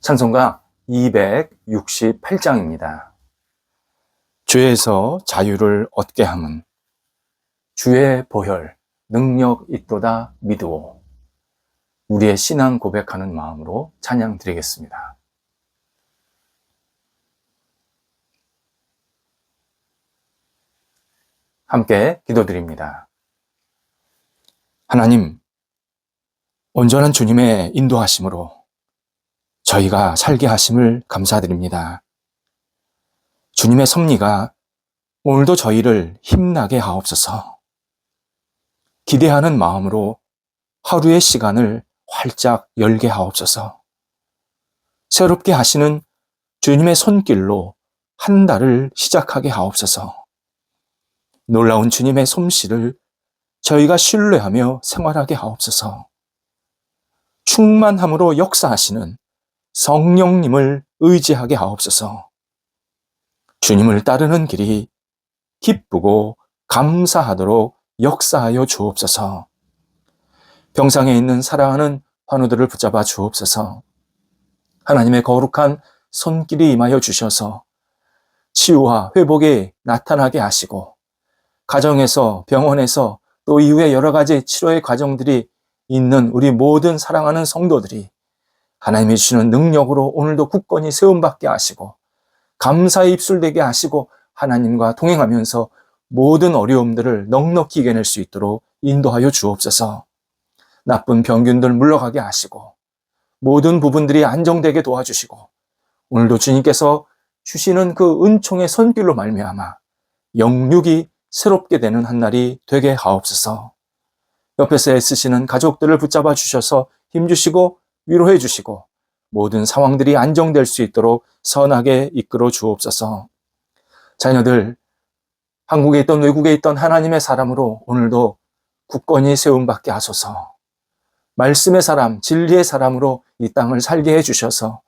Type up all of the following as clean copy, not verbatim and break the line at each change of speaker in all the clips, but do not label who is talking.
찬송가 268장입니다. 죄에서 자유를 얻게 함은 주의 보혈 능력 있도다 믿으오. 우리의 신앙 고백하는 마음으로 찬양 드리겠습니다. 함께 기도드립니다. 하나님, 온전한 주님의 인도하심으로 저희가 살게 하심을 감사드립니다. 주님의 섭리가 오늘도 저희를 힘나게 하옵소서. 기대하는 마음으로 하루의 시간을 활짝 열게 하옵소서. 새롭게 하시는 주님의 손길로 한 달을 시작하게 하옵소서. 놀라운 주님의 솜씨를 저희가 신뢰하며 생활하게 하옵소서. 충만함으로 역사하시는 성령님을 의지하게 하옵소서. 주님을 따르는 길이 기쁘고 감사하도록 역사하여 주옵소서. 병상에 있는 사랑하는 환우들을 붙잡아 주옵소서. 하나님의 거룩한 손길이 임하여 주셔서 치유와 회복이 나타나게 하시고, 가정에서, 병원에서, 또 이후에 여러 가지 치료의 과정들이 있는 우리 모든 사랑하는 성도들이 하나님이 주시는 능력으로 오늘도 굳건히 세움받게 하시고, 감사의 입술되게 하시고, 하나님과 동행하면서 모든 어려움들을 넉넉히 이겨낼 수 있도록 인도하여 주옵소서. 나쁜 병균들 물러가게 하시고, 모든 부분들이 안정되게 도와주시고, 오늘도 주님께서 주시는 그 은총의 손길로 말미암아 영육이 새롭게 되는 한 날이 되게 하옵소서. 옆에서 애쓰시는 가족들을 붙잡아 주셔서 힘주시고 위로해 주시고, 모든 상황들이 안정될 수 있도록 선하게 이끌어 주옵소서. 자녀들, 한국에 있던 외국에 있던 하나님의 사람으로 오늘도 굳건히 세움받게 하소서. 말씀의 사람, 진리의 사람으로 이 땅을 살게 해주셔서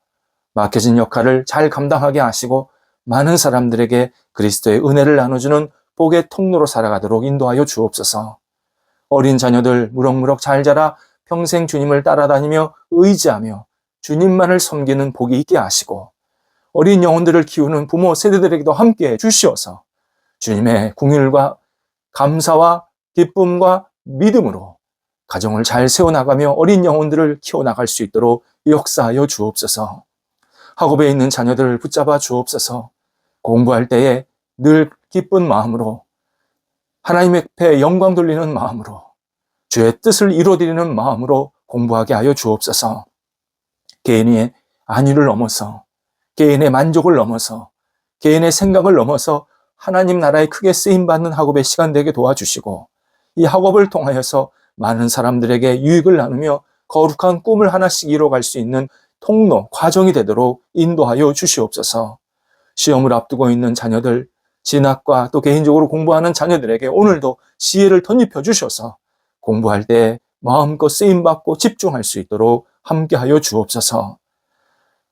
맡겨진 역할을 잘 감당하게 하시고, 많은 사람들에게 그리스도의 은혜를 나눠주는 복의 통로로 살아가도록 인도하여 주옵소서. 어린 자녀들 무럭무럭 잘 자라 평생 주님을 따라다니며 의지하며 주님만을 섬기는 복이 있게 하시고, 어린 영혼들을 키우는 부모 세대들에게도 함께 주시어서 주님의 긍휼과 감사와 기쁨과 믿음으로 가정을 잘 세워나가며 어린 영혼들을 키워나갈 수 있도록 역사하여 주옵소서. 학업에 있는 자녀들을 붙잡아 주옵소서. 공부할 때에 늘 기쁜 마음으로, 하나님의 앞에 영광 돌리는 마음으로, 주의 뜻을 이루어드리는 마음으로 공부하게 하여 주옵소서. 개인의 안위를 넘어서, 개인의 만족을 넘어서, 개인의 생각을 넘어서 하나님 나라에 크게 쓰임받는 학업의 시간 되게 도와주시고, 이 학업을 통하여서 많은 사람들에게 유익을 나누며 거룩한 꿈을 하나씩 이뤄갈 수 있는 통로, 과정이 되도록 인도하여 주시옵소서. 시험을 앞두고 있는 자녀들, 진학과 또 개인적으로 공부하는 자녀들에게 오늘도 지혜를 덧입혀 주셔서 공부할 때 마음껏 쓰임받고 집중할 수 있도록 함께하여 주옵소서.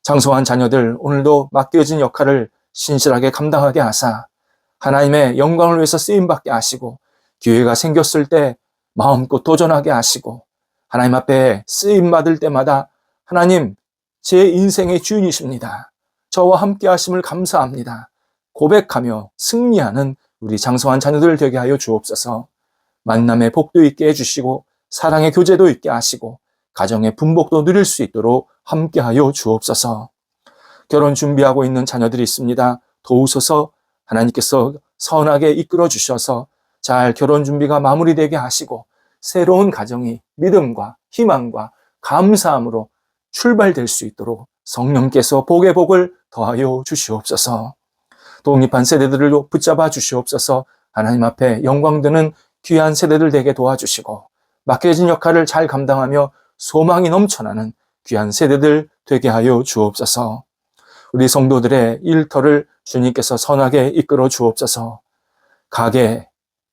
장성한 자녀들, 오늘도 맡겨진 역할을 신실하게 감당하게 하사 하나님의 영광을 위해서 쓰임받게 하시고, 기회가 생겼을 때 마음껏 도전하게 하시고, 하나님 앞에 쓰임받을 때마다 하나님, 제 인생의 주인이십니다. 저와 함께 하심을 감사합니다. 고백하며 승리하는 우리 장성한 자녀들 되게 하여 주옵소서. 만남의 복도 있게 해주시고, 사랑의 교제도 있게 하시고, 가정의 분복도 누릴 수 있도록 함께 하여 주옵소서. 결혼 준비하고 있는 자녀들이 있습니다. 도우소서. 하나님께서 선하게 이끌어 주셔서 잘 결혼 준비가 마무리되게 하시고, 새로운 가정이 믿음과 희망과 감사함으로 출발될 수 있도록 성령께서 복의 복을 더하여 주시옵소서. 독립한 세대들을 붙잡아 주시옵소서. 하나님 앞에 영광되는 귀한 세대들 되게 도와주시고, 맡겨진 역할을 잘 감당하며 소망이 넘쳐나는 귀한 세대들 되게 하여 주옵소서. 우리 성도들의 일터를 주님께서 선하게 이끌어 주옵소서. 가게,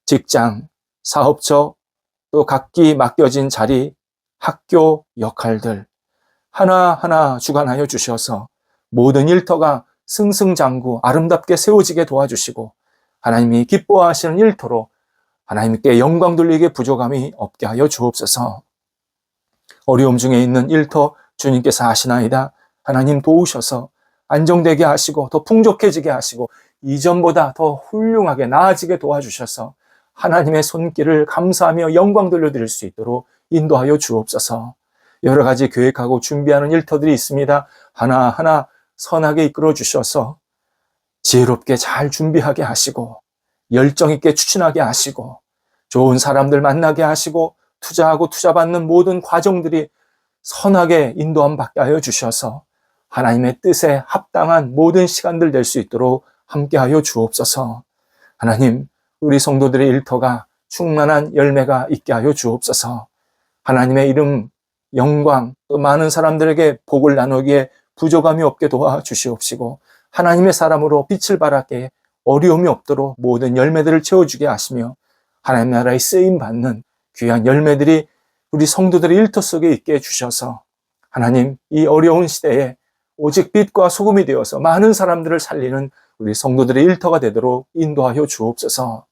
직장, 사업처, 또 각기 맡겨진 자리, 학교 역할들 하나하나 주관하여 주셔서 모든 일터가 승승장구 아름답게 세워지게 도와주시고, 하나님이 기뻐하시는 일터로 하나님께 영광 돌리게 부족함이 없게 하여 주옵소서. 어려움 중에 있는 일터 주님께서 아시나이다. 하나님 도우셔서 안정되게 하시고 더 풍족해지게 하시고 이전보다 더 훌륭하게 나아지게 도와주셔서 하나님의 손길을 감사하며 영광 돌려드릴 수 있도록 인도하여 주옵소서. 여러 가지 계획하고 준비하는 일터들이 있습니다. 하나하나 선하게 이끌어 주셔서 지혜롭게 잘 준비하게 하시고 열정 있게 추진하게 하시고 좋은 사람들 만나게 하시고 투자하고 투자받는 모든 과정들이 선하게 인도함 받게 하여 주셔서 하나님의 뜻에 합당한 모든 시간들 될 수 있도록 함께하여 주옵소서. 하나님, 우리 성도들의 일터가 충만한 열매가 있게 하여 주옵소서. 하나님의 이름, 영광, 또 많은 사람들에게 복을 나누기에 부족함이 없게 도와주시옵시고 하나님의 사람으로 빛을 발하게 어려움이 없도록 모든 열매들을 채워주게 하시며 하나님 나라의 쓰임받는 귀한 열매들이 우리 성도들의 일터 속에 있게 해주셔서 하나님 이 어려운 시대에 오직 빛과 소금이 되어서 많은 사람들을 살리는 우리 성도들의 일터가 되도록 인도하여 주옵소서.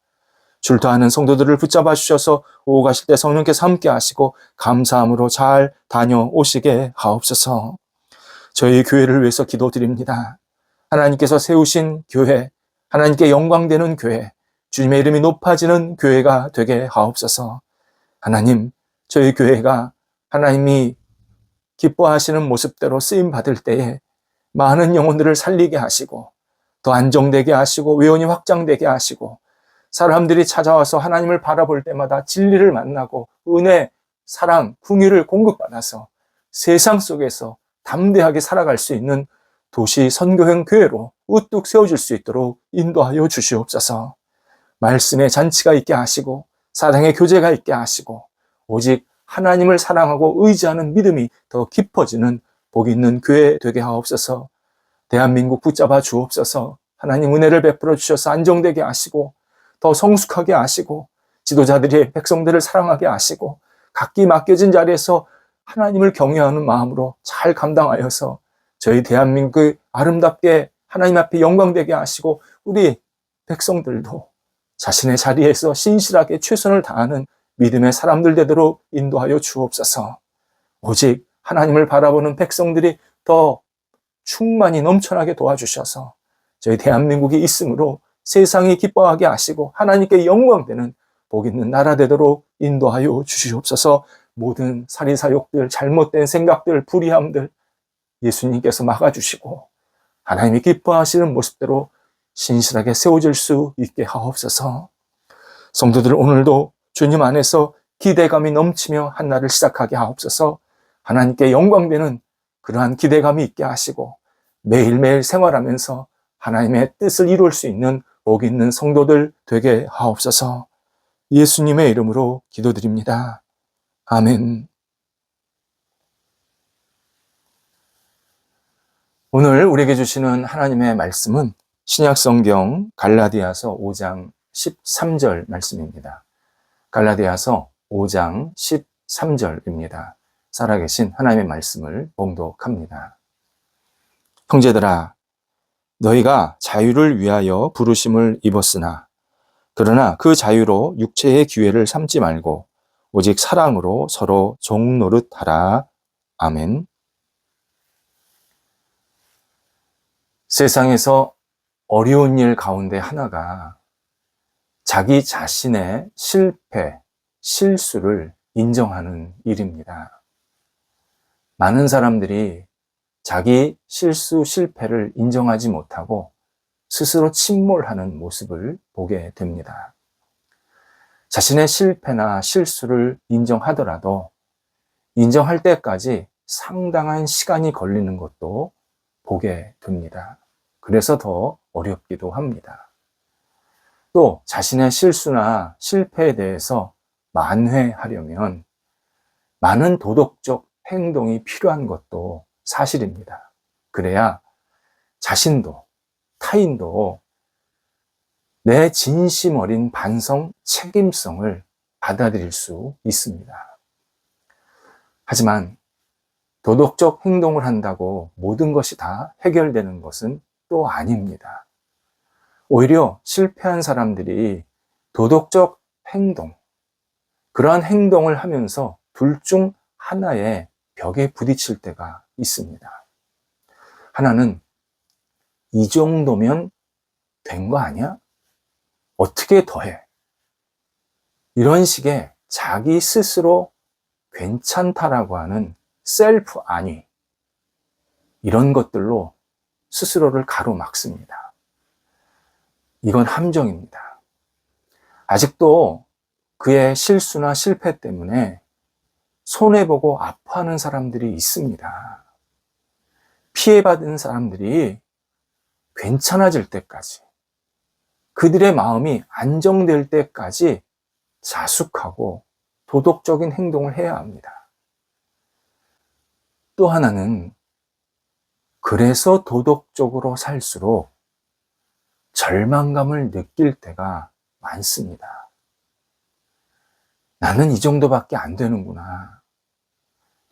출두하는 성도들을 붙잡아 주셔서 오고 가실 때 성령께서 함께 하시고 감사함으로 잘 다녀오시게 하옵소서. 저희 교회를 위해서 기도드립니다. 하나님께서 세우신 교회, 하나님께 영광되는 교회, 주님의 이름이 높아지는 교회가 되게 하옵소서. 하나님, 저희 교회가 하나님이 기뻐하시는 모습대로 쓰임받을 때에 많은 영혼들을 살리게 하시고 더 안정되게 하시고 외원이 확장되게 하시고 사람들이 찾아와서 하나님을 바라볼 때마다 진리를 만나고 은혜, 사랑, 긍휼을 공급받아서 세상 속에서 담대하게 살아갈 수 있는 도시 선교형 교회로 우뚝 세워질 수 있도록 인도하여 주시옵소서. 말씀의 잔치가 있게 하시고 사랑의 교제가 있게 하시고 오직 하나님을 사랑하고 의지하는 믿음이 더 깊어지는 복 있는 교회 되게 하옵소서. 대한민국 붙잡아 주옵소서. 하나님 은혜를 베풀어 주셔서 안정되게 하시고 더 성숙하게 하시고 지도자들이 백성들을 사랑하게 하시고 각기 맡겨진 자리에서 하나님을 경외하는 마음으로 잘 감당하여서 저희 대한민국을 아름답게 하나님 앞에 영광되게 하시고 우리 백성들도 자신의 자리에서 신실하게 최선을 다하는 믿음의 사람들 되도록 인도하여 주옵소서. 오직 하나님을 바라보는 백성들이 더 충만히 넘쳐나게 도와주셔서 저희 대한민국이 있음으로 세상이 기뻐하게 하시고 하나님께 영광되는 복 있는 나라 되도록 인도하여 주시옵소서. 모든 살인사욕들, 잘못된 생각들, 불의함들 예수님께서 막아주시고 하나님이 기뻐하시는 모습대로 신실하게 세워질 수 있게 하옵소서. 성도들 오늘도 주님 안에서 기대감이 넘치며 한 날을 시작하게 하옵소서. 하나님께 영광되는 그러한 기대감이 있게 하시고 매일매일 생활하면서 하나님의 뜻을 이룰 수 있는 복 있는 성도들 되게 하옵소서. 예수님의 이름으로 기도드립니다. 아멘. 오늘 우리에게 주시는 하나님의 말씀은 신약성경 갈라디아서 5장 13절 말씀입니다. 갈라디아서 5장 13절입니다. 살아계신 하나님의 말씀을 봉독합니다. 형제들아, 너희가 자유를 위하여 부르심을 입었으나 그러나 그 자유로 육체의 기회를 삼지 말고 오직 사랑으로 서로 종노릇하라. 아멘. 세상에서 어려운 일 가운데 하나가 자기 자신의 실패, 실수를 인정하는 일입니다. 많은 사람들이 자기 실수, 실패를 인정하지 못하고 스스로 침몰하는 모습을 보게 됩니다. 자신의 실패나 실수를 인정하더라도 인정할 때까지 상당한 시간이 걸리는 것도 보게 됩니다. 그래서 더 어렵기도 합니다. 또 자신의 실수나 실패에 대해서 만회하려면 많은 도덕적 행동이 필요한 것도 사실입니다. 그래야 자신도 타인도 내 진심 어린 반성, 책임성을 받아들일 수 있습니다. 하지만 도덕적 행동을 한다고 모든 것이 다 해결되는 것은 또 아닙니다. 오히려 실패한 사람들이 도덕적 행동, 그러한 행동을 하면서 둘 중 하나의 벽에 부딪힐 때가 있습니다. 하나는 이 정도면 된 거 아니야? 어떻게 더해? 이런 식의 자기 스스로 괜찮다라고 하는 셀프 안위, 이런 것들로 스스로를 가로막습니다. 이건 함정입니다. 아직도 그의 실수나 실패 때문에 손해보고 아파하는 사람들이 있습니다. 피해받은 사람들이 괜찮아질 때까지, 그들의 마음이 안정될 때까지 자숙하고 도덕적인 행동을 해야 합니다. 또 하나는, 그래서 도덕적으로 살수록 절망감을 느낄 때가 많습니다. 나는 이 정도밖에 안 되는구나.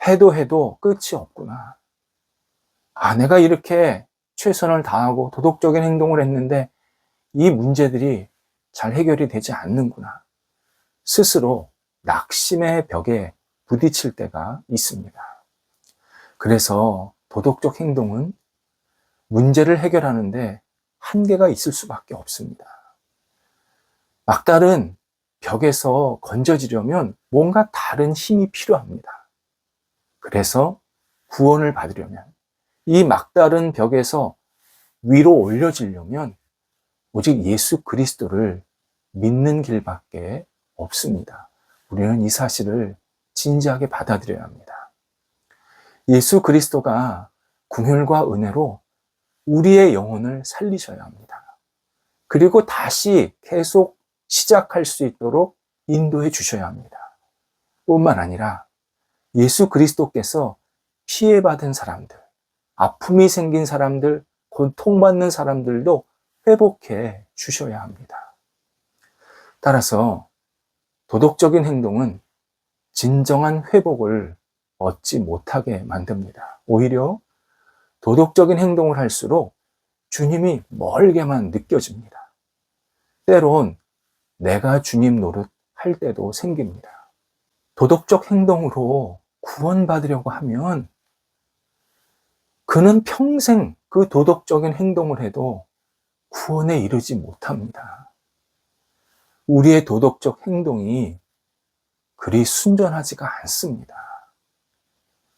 해도 끝이 없구나. 내가 이렇게 최선을 다하고 도덕적인 행동을 했는데 이 문제들이 잘 해결이 되지 않는구나. 스스로 낙심의 벽에 부딪힐 때가 있습니다. 그래서 도덕적 행동은 문제를 해결하는데 한계가 있을 수밖에 없습니다. 막다른 벽에서 건져지려면 뭔가 다른 힘이 필요합니다. 그래서 구원을 받으려면, 이 막다른 벽에서 위로 올려지려면 오직 예수 그리스도를 믿는 길밖에 없습니다. 우리는 이 사실을 진지하게 받아들여야 합니다. 예수 그리스도가 긍휼과 은혜로 우리의 영혼을 살리셔야 합니다. 그리고 다시 계속 시작할 수 있도록 인도해 주셔야 합니다. 뿐만 아니라 예수 그리스도께서 피해받은 사람들, 아픔이 생긴 사람들, 고통받는 사람들도 회복해 주셔야 합니다. 따라서 도덕적인 행동은 진정한 회복을 얻지 못하게 만듭니다. 오히려 도덕적인 행동을 할수록 주님이 멀게만 느껴집니다. 때론 내가 주님 노릇 할 때도 생깁니다. 도덕적 행동으로 구원받으려고 하면 그는 평생 그 도덕적인 행동을 해도 구원에 이르지 못합니다. 우리의 도덕적 행동이 그리 순전하지가 않습니다.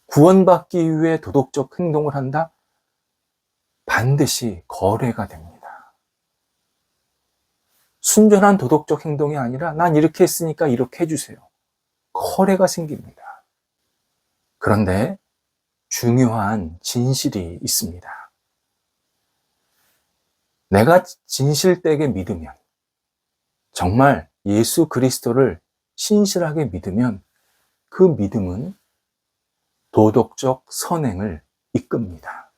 구원받기 위해 도덕적 행동을 한다? 반드시 거래가 됩니다. 순전한 도덕적 행동이 아니라 난 이렇게 했으니까 이렇게 해주세요. 거래가 생깁니다. 그런데 중요한 진실이 있습니다. 내가 진실되게 믿으면, 정말 예수 그리스도를 신실하게 믿으면 그 믿음은 도덕적 선행을 이끕니다.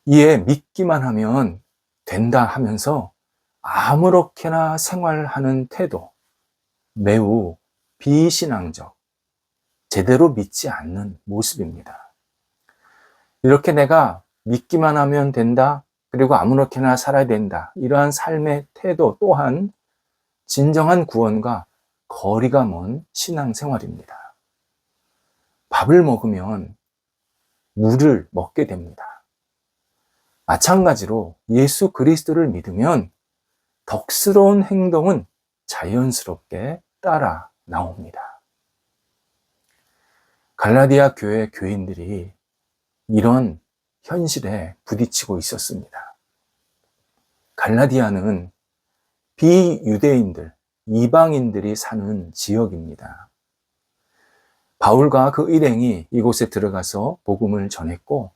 이에 믿기만 하면 된다 하면서 아무렇게나 생활하는 태도, 매우 비신앙적, 제대로 믿지 않는 모습입니다. 이렇게 내가 믿기만 하면 된다, 그리고 아무렇게나 살아야 된다, 이러한 삶의 태도 또한 진정한 구원과 거리가 먼 신앙생활입니다. 밥을 먹으면 물을 먹게 됩니다. 마찬가지로 예수 그리스도를 믿으면 덕스러운 행동은 자연스럽게 따라 나옵니다. 갈라디아 교회 교인들이 이런 현실에 부딪히고 있었습니다. 갈라디아는 비유대인들, 이방인들이 사는 지역입니다. 바울과 그 일행이 이곳에 들어가서 복음을 전했고,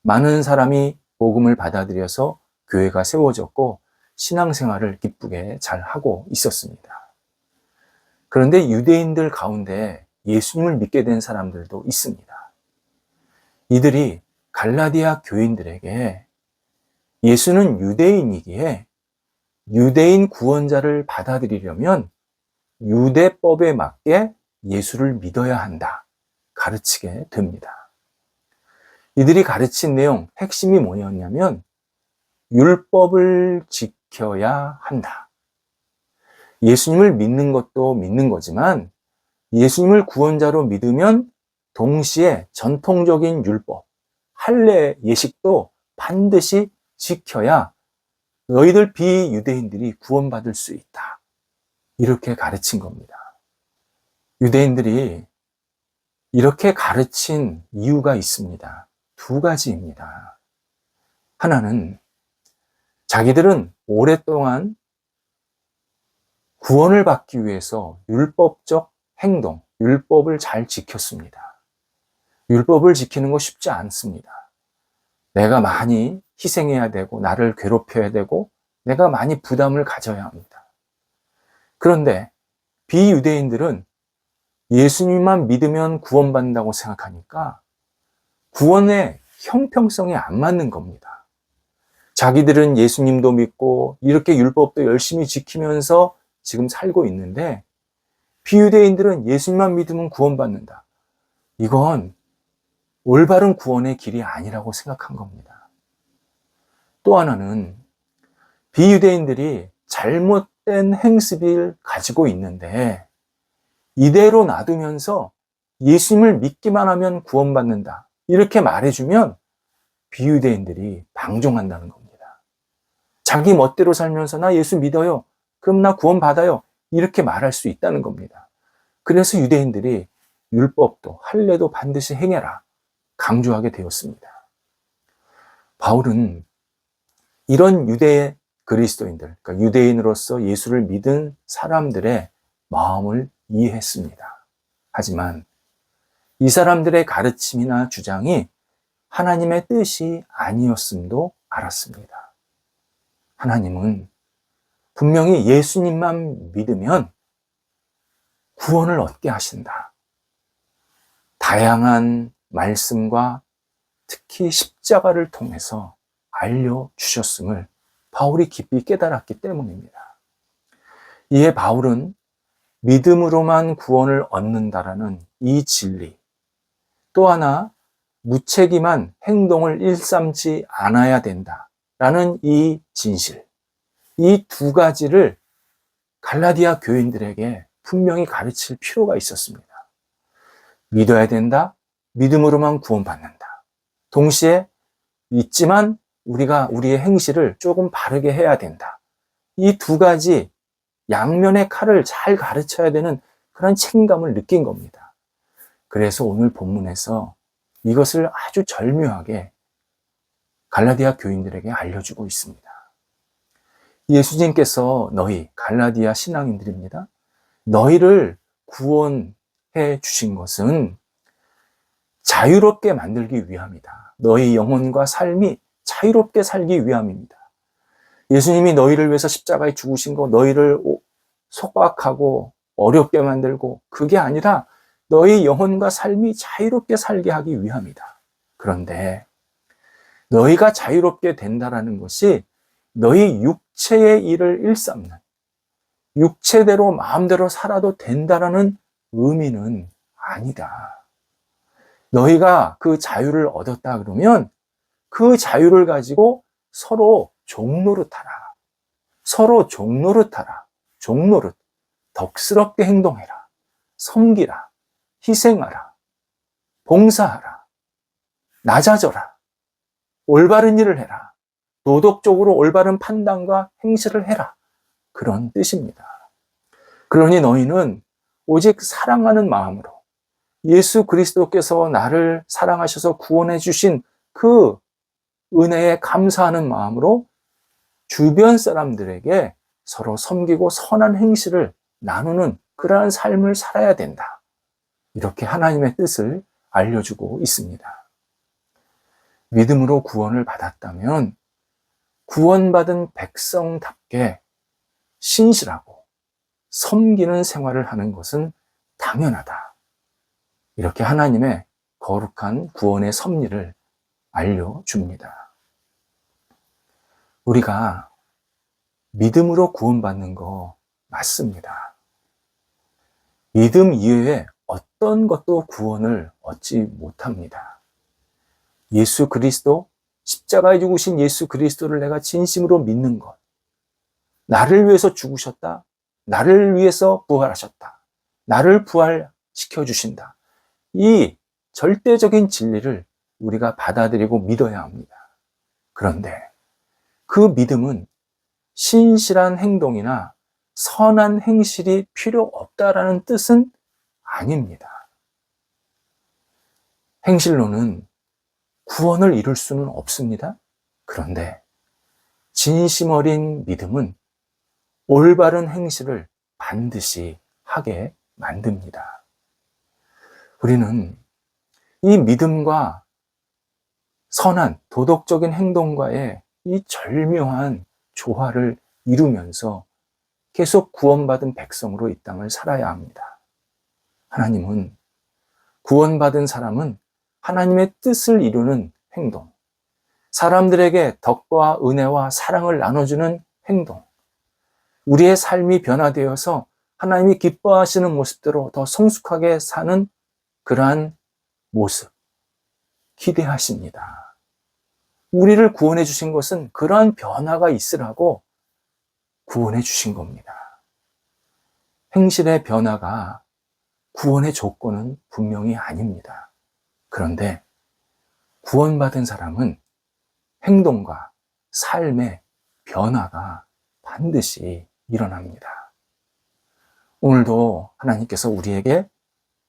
많은 사람이 복음을 받아들여서 교회가 세워졌고 신앙생활을 기쁘게 잘 하고 있었습니다. 그런데 유대인들 가운데 예수님을 믿게 된 사람들도 있습니다. 이들이 갈라디아 교인들에게 예수는 유대인이기에 유대인 구원자를 받아들이려면 유대법에 맞게 예수를 믿어야 한다 가르치게 됩니다. 이들이 가르친 내용, 핵심이 뭐였냐면 율법을 지켜야 한다. 예수님을 믿는 것도 믿는 거지만 예수님을 구원자로 믿으면 동시에 전통적인 율법, 할례 예식도 반드시 지켜야 너희들 비유대인들이 구원받을 수 있다. 이렇게 가르친 겁니다. 유대인들이 이렇게 가르친 이유가 있습니다. 두 가지입니다. 하나는 자기들은 오랫동안 구원을 받기 위해서 율법적 행동, 율법을 잘 지켰습니다. 율법을 지키는 거 쉽지 않습니다. 내가 많이 희생해야 되고 나를 괴롭혀야 되고 내가 많이 부담을 가져야 합니다. 그런데 비유대인들은 예수님만 믿으면 구원받는다고 생각하니까 구원의 형평성에 안 맞는 겁니다. 자기들은 예수님도 믿고 이렇게 율법도 열심히 지키면서 지금 살고 있는데 비유대인들은 예수님만 믿으면 구원받는다. 이건 올바른 구원의 길이 아니라고 생각한 겁니다. 또 하나는 비유대인들이 잘못된 행습을 가지고 있는데 이대로 놔두면서 예수님을 믿기만 하면 구원받는다. 이렇게 말해주면 비유대인들이 방종한다는 겁니다. 자기 멋대로 살면서 나 예수 믿어요. 그럼 나 구원받아요. 이렇게 말할 수 있다는 겁니다. 그래서 유대인들이 율법도 할례도 반드시 행해라 강조하게 되었습니다. 바울은 이런 유대 그리스도인들, 그러니까 유대인으로서 예수를 믿은 사람들의 마음을 이해했습니다. 하지만 이 사람들의 가르침이나 주장이 하나님의 뜻이 아니었음도 알았습니다. 하나님은 분명히 예수님만 믿으면 구원을 얻게 하신다. 다양한 말씀과 특히 십자가를 통해서 알려주셨음을 바울이 깊이 깨달았기 때문입니다. 이에 바울은 믿음으로만 구원을 얻는다라는 이 진리, 또 하나 무책임한 행동을 일삼지 않아야 된다라는 이 진실, 이 두 가지를 갈라디아 교인들에게 분명히 가르칠 필요가 있었습니다. 믿어야 된다, 믿음으로만 구원받는다. 동시에 믿지만 우리가 우리의 행실을 조금 바르게 해야 된다. 이 두 가지 양면의 칼을 잘 가르쳐야 되는 그런 책임감을 느낀 겁니다. 그래서 오늘 본문에서 이것을 아주 절묘하게 갈라디아 교인들에게 알려주고 있습니다. 예수님께서 너희 갈라디아 신앙인들입니다. 너희를 구원해 주신 것은 자유롭게 만들기 위함이다. 너희 영혼과 삶이 자유롭게 살기 위함입니다. 예수님이 너희를 위해서 십자가에 죽으신 거 너희를 속박하고 어렵게 만들고 그게 아니라 너희 영혼과 삶이 자유롭게 살게 하기 위함이다. 그런데 너희가 자유롭게 된다라는 것이 너희 육체의 일을 일삼는 육체대로 마음대로 살아도 된다라는 의미는 아니다. 너희가 그 자유를 얻었다 그러면 그 자유를 가지고 서로 종노릇하라. 서로 종노릇하라. 종노릇. 덕스럽게 행동해라. 섬기라. 희생하라. 봉사하라. 낮아져라. 올바른 일을 해라. 도덕적으로 올바른 판단과 행실을 해라. 그런 뜻입니다. 그러니 너희는 오직 사랑하는 마음으로 예수 그리스도께서 나를 사랑하셔서 구원해 주신 그 은혜에 감사하는 마음으로 주변 사람들에게 서로 섬기고 선한 행실을 나누는 그러한 삶을 살아야 된다. 이렇게 하나님의 뜻을 알려주고 있습니다. 믿음으로 구원을 받았다면 구원받은 백성답게 신실하고 섬기는 생활을 하는 것은 당연하다. 이렇게 하나님의 거룩한 구원의 섭리를 알려줍니다. 우리가 믿음으로 구원받는 거 맞습니다. 믿음 이외에 어떤 것도 구원을 얻지 못합니다. 예수 그리스도, 십자가에 죽으신 예수 그리스도를 내가 진심으로 믿는 것, 나를 위해서 죽으셨다, 나를 위해서 부활하셨다, 나를 부활시켜 주신다. 이 절대적인 진리를 우리가 받아들이고 믿어야 합니다. 그런데 그 믿음은 신실한 행동이나 선한 행실이 필요 없다라는 뜻은 아닙니다. 행실로는 구원을 이룰 수는 없습니다. 그런데 진심 어린 믿음은 올바른 행실을 반드시 하게 만듭니다. 우리는 이 믿음과 선한 도덕적인 행동과의 이 절묘한 조화를 이루면서 계속 구원받은 백성으로 이 땅을 살아야 합니다. 하나님은 구원받은 사람은 하나님의 뜻을 이루는 행동, 사람들에게 덕과 은혜와 사랑을 나눠주는 행동, 우리의 삶이 변화되어서 하나님이 기뻐하시는 모습대로 더 성숙하게 사는 그러한 모습 기대하십니다. 우리를 구원해 주신 것은 그러한 변화가 있으라고 구원해 주신 겁니다. 행실의 변화가 구원의 조건은 분명히 아닙니다. 그런데 구원받은 사람은 행동과 삶의 변화가 반드시 일어납니다. 오늘도 하나님께서 우리에게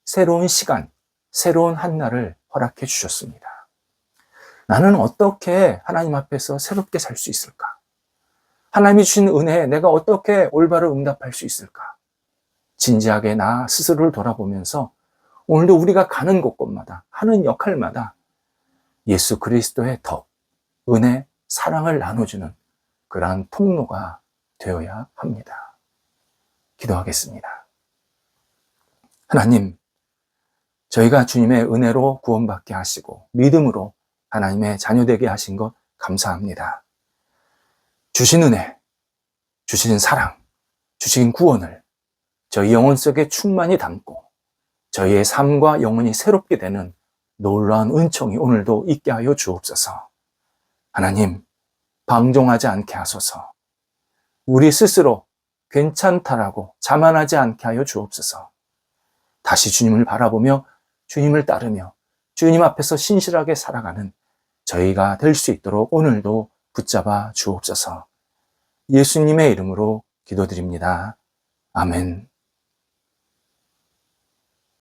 새로운 시간, 새로운 한날을 허락해 주셨습니다. 나는 어떻게 하나님 앞에서 새롭게 살 수 있을까? 하나님이 주신 은혜에 내가 어떻게 올바로 응답할 수 있을까? 진지하게 나 스스로를 돌아보면서 오늘도 우리가 가는 곳곳마다 하는 역할마다 예수 그리스도의 덕, 은혜, 사랑을 나눠주는 그러한 통로가 되어야 합니다. 기도하겠습니다. 하나님, 저희가 주님의 은혜로 구원받게 하시고 믿음으로 하나님의 자녀되게 하신 것 감사합니다. 주신 은혜, 주신 사랑, 주신 구원을 저희 영혼 속에 충만히 담고 저희의 삶과 영혼이 새롭게 되는 놀라운 은총이 오늘도 있게 하여 주옵소서. 하나님, 방종하지 않게 하소서. 우리 스스로 괜찮다라고 자만하지 않게 하여 주옵소서. 다시 주님을 바라보며 주님을 따르며 주님 앞에서 신실하게 살아가는 저희가 될 수 있도록 오늘도 붙잡아 주옵소서. 예수님의 이름으로 기도드립니다. 아멘.